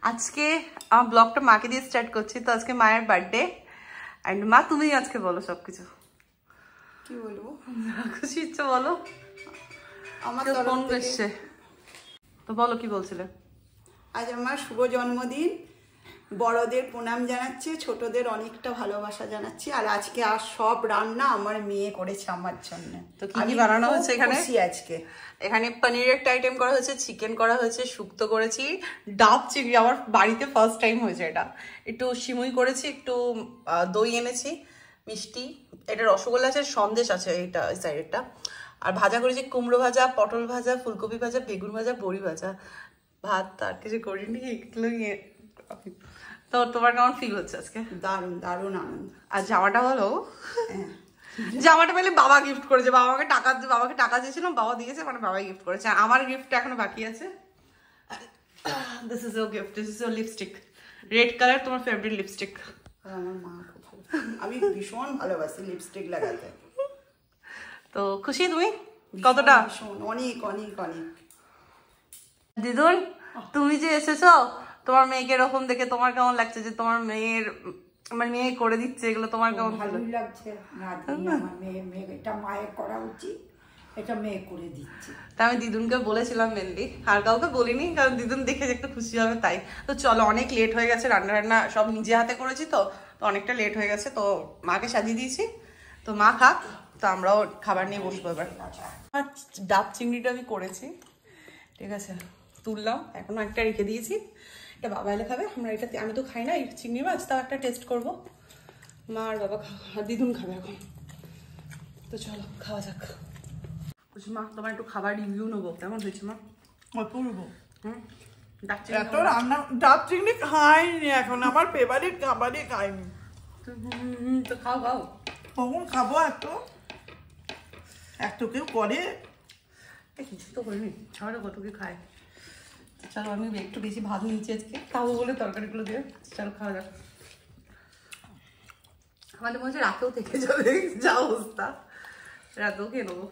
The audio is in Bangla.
আজকে আমার ব্লগটা মাকে দিয়ে স্টার্ট করছি। তো আজকে মায়ের বার্থডে এন্ড মা তুমি আজকে বলো সবকিছু। কি বলবো, খুশি ইচ্ছে বলো। আমার ফোন করছে তো বলো কি বলছিলে। আজ আমার শুভ জন্মদিন, বড়দের প্রণাম জানাচ্ছি, ছোটদের অনেকটা ভালোবাসা জানাচ্ছি। আর আজকে আর সব রান্না আমার মেয়ে করেছে আমার জন্য। তো কি কি বানানো হয়েছে এখানে? আজকে এখানে পনিরের একটা আইটেম করা হয়েছে, চিকেন করা হয়েছে, শুক্তো করেছি, ডাব চিংড়ি আমার বাড়িতে ফার্স্ট টাইম হয়েছে এটা, একটু সিমুই করেছি, একটু দই এনেছি, মিষ্টি, এটা রসগোল্লা আছে, সন্দেশ আছে এইটা এই সাইডেরটা, আর ভাজা করেছি কুমড়ো ভাজা, পটল ভাজা, ফুলকপি ভাজা, বেগুন ভাজা, বড়ি ভাজা, ভাত আর কিছু করিনি। তো তোমার কেমন ফিল হচ্ছে আজকে? দারুণ দারুণ আনন্দ। আর জামাটা হলো জামাটা পেলে বাবা গিফট করেছে, বাবাকে টাকা দিয়েছিলাম, বাবা দিয়েছে, মানে বাবাই গিফট করেছে। আমার গিফট এখনো বাকি আছে। This is your gift, this is your lipstick, red colour, তোমার ফেভারিট লিপস্টিক। আমার মা খুব ভালো, আমি ভীষণ ভালোবাসি লিপস্টিক লাগাতে। তো খুশি তুমি কতটা? অনেক অনেক অনেক। দিদুন তুমি যে এসেছো, তোমার মেয়েকে এরকম দেখে তোমার কেমন লাগছে যে তোমার মেয়ে করে দিচ্ছে এগুলো, তোমার কেমন ভালোই লাগছে? এটা মায়ের করা উচিত, এটা মেয়ে করে দিচ্ছে। তা আমি দিদুনকে বলেছিলাম মেনলি, আর কাউকে বলিনি, কারণ দিদুন দেখে যে একটু খুশি হবে তাই। তো চলো, অনেক লেট হয়ে গেছে, রান্না সব নিজে হাতে করেছি তো অনেকটা লেট হয়ে গেছে। তো মাকে সাজিয়ে দিয়েছি, তো মা খাক, তো আমরাও খাবার নিয়ে বসবো এবার। আর ডাব চিংড়িটা আমি করেছি, ঠিক আছে, তুললাম, এখনো একটা রেখে দিয়েছি, এটা বাবা এলে খাবে, আমি তো খাই না এই চিংড়ি মাছ, তাও একটা টেস্ট করবো। মা আর বাবা দিদুন খাবে এখন। তো চলো খাওয়া যাক। মা তোমার একটু খাবার রিভিউ নেবো, কেমন হয়েছে মা? এত রান্না ডাব চিংড়ি খাইনি এখন, আমার ফেভারিট খাবারই খাইনি। তো খাও খাও। কখন খাবো? এত কেউ করে? কিছু তো করিনি, খাবারটা কত কি খায়। চলো আমি একটু বেশি ভাত নিয়েছি আজকে, খাবো বলে তরকারিগুলো দিয়ে। চলো খাওয়া যাক। আমাদের মনে হচ্ছে রাতেও থেকে যাবে, যা অবস্থা, রাতেও খেয়ে নেবো।